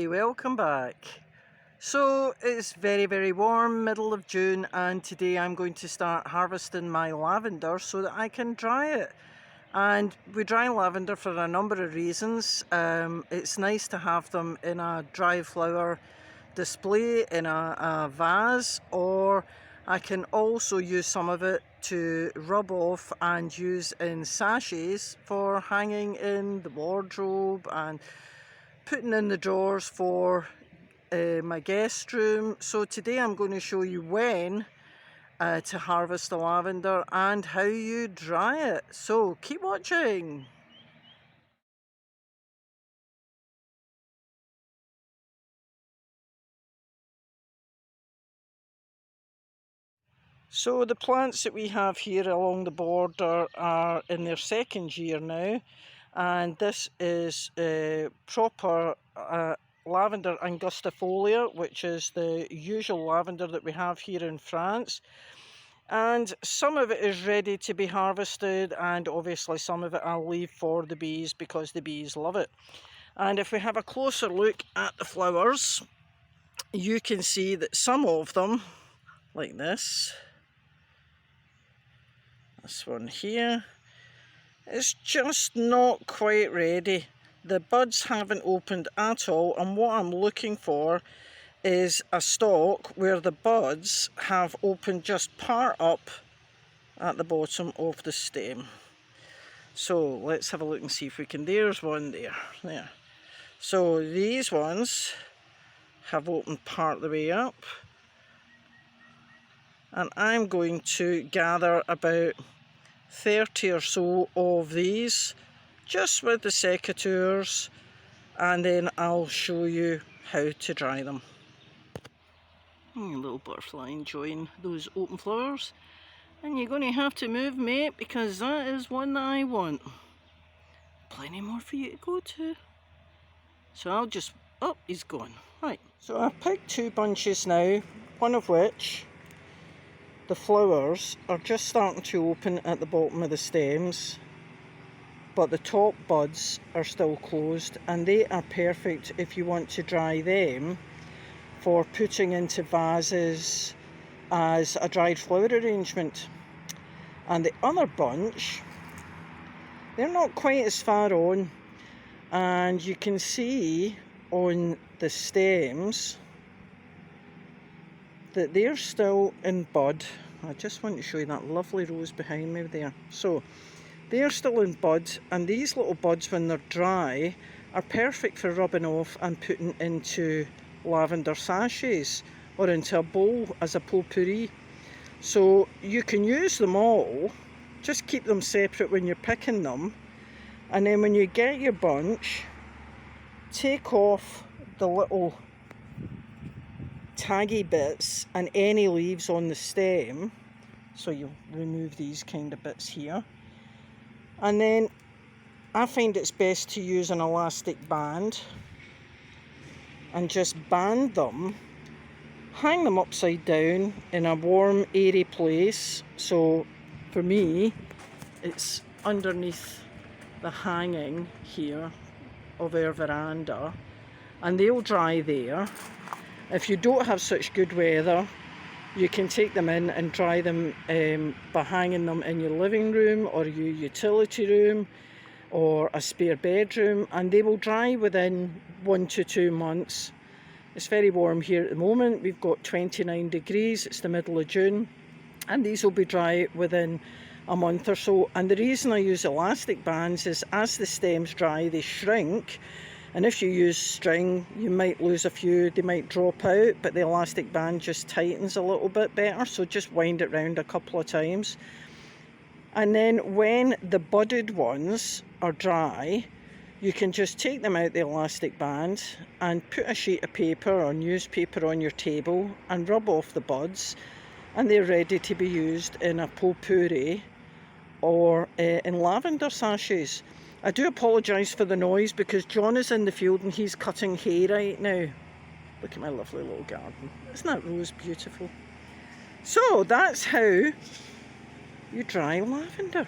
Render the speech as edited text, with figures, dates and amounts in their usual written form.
everybody, welcome back. So it's very warm, middle of June, and today I'm going to start harvesting my lavender so that I can dry it. And we dry lavender for a number of reasons. It's nice to have them in a dry flower display in a vase, or I can also use some of it to rub off and use in sachets for hanging in the wardrobe and putting in the drawers for my guest room. So today I'm going to show you when to harvest the lavender and how you dry it. So keep watching. So the plants that we have here along the border are in their second year now, and this is proper lavender angustifolia, which is the usual lavender that we have here in France. And some of it is ready to be harvested, and obviously some of it I'll leave for the bees because the bees love it. And if we have a closer look at the flowers, you can see that some of them, like this one here, is just not quite ready. The buds haven't opened at all, and what I'm looking for is a stalk where the buds have opened just part up at the bottom of the stem. So let's have a look and see if we can. There's one there. So these ones have opened part of the way up, and I'm going to gather about 30 or so of these just with the secateurs, and then I'll show you how to dry them. Little butterfly enjoying those open flowers, and you're going to have to move, mate, because that is one that I want. Plenty more for you to go to. So I'll just, oh, he's gone. Right, so I've picked two bunches now, one of which the flowers are just starting to open at the bottom of the stems, but the top buds are still closed, and they are perfect if you want to dry them for putting into vases as a dried flower arrangement. And the other bunch, they're not quite as far on, and you can see on the stems that they're still in bud. I just want to show you that lovely rose behind me there. So they're still in bud, and these little buds, when they're dry, are perfect for rubbing off and putting into lavender sachets or into a bowl as a potpourri. So you can use them all, just keep them separate when you're picking them, and then when you get your bunch, take off the little taggy bits and any leaves on the stem. So you'll remove these kind of bits here, and then I find it's best to use an elastic band and just band them, hang them upside down in a warm airy place. So for me it's underneath the hanging here of our veranda, and they'll dry there. If you don't have such good weather, you can take them in and dry them by hanging them in your living room or your utility room or a spare bedroom, and they will dry within 1 to 2 months. It's very warm here at the moment. We've got 29 degrees. It's the middle of June, and these will be dry within a month or so. And the reason I use elastic bands is as the stems dry, they shrink. And if you use string, you might lose a few, they might drop out, but the elastic band just tightens a little bit better, so just wind it round a couple of times. And then when the budded ones are dry, you can just take them out the elastic band and put a sheet of paper or newspaper on your table and rub off the buds, and they're ready to be used in a potpourri or in lavender sachets. I do apologise for the noise because John is in the field and he's cutting hay right now. Look at my lovely little garden. Isn't that rose beautiful? So that's how you dry lavender.